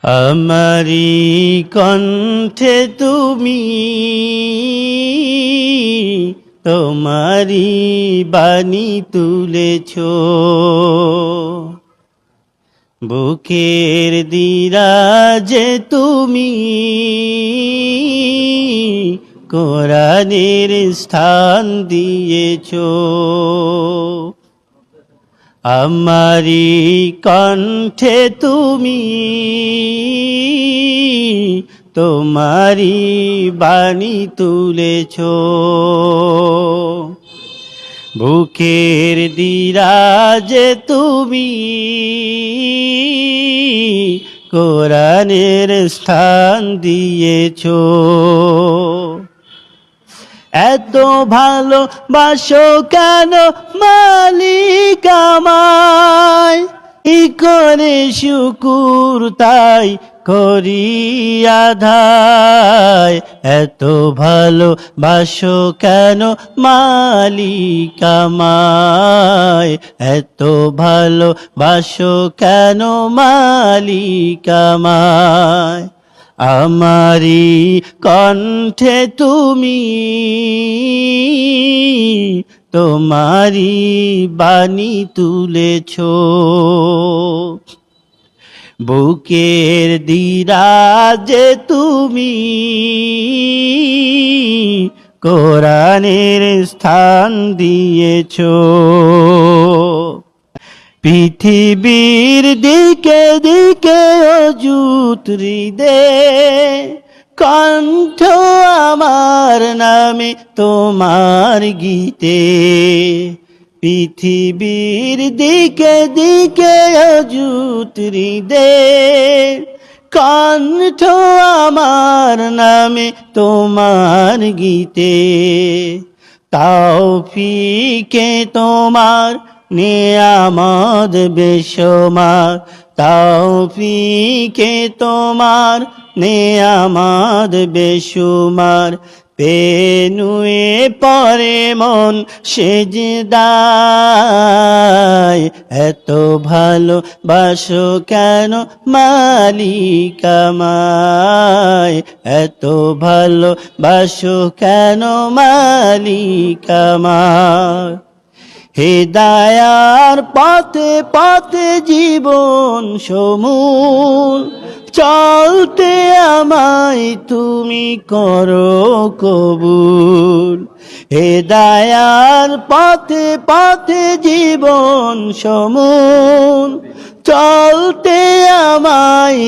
আমারি কণ্ঠে তুমি তোমারি বাণী তুলেছ, বুকের দিরাজে তুমি কোরআনের স্থান দিয়েছ। আমারি কণ্ঠে তুমি তোমারি বাণী তুলেছ, বুকের দিরাজে তুমি কোরআনের স্থান দিয়েছ। এত ভালোবাসো কেন মালিক আমায়, কি করে শুকুর তাই করি আদায়। এত ভালোবাসো কেন মালিক আমায়, এত ভালোবাসো কেন মালিক আমায়। আমারি কণ্ঠে তুমি তোমারি বাণী তুলেছ, বুকের দিরাজে তুমি কোরআনের স্থান দিয়েছ। পৃথিবীর দিকে দিকে অযুত হৃদে কণ্ঠ আমার নামে তোমার গীতে। পৃথিবীর দিকে দিকে অযুত হৃদে কণ্ঠ আমার নামে তোমার গীতে। তৌফিকে তোমার নিয়ামত বেশুমার, তৌফিকে তোমার নিয়ামত বেশুমার। পেনুয়ে পরে মন সেজদায়, এত ভালোবাসো কেন মালিক আমায়, এত ভালোবাসো কেন মালিক আমায়। হিদায়ার পথে পথে জীবন সমূল চলতে আমায় তুমি করো কবুল। হিদায়ার পথে পথে জীবন সমূল চলতে আমায়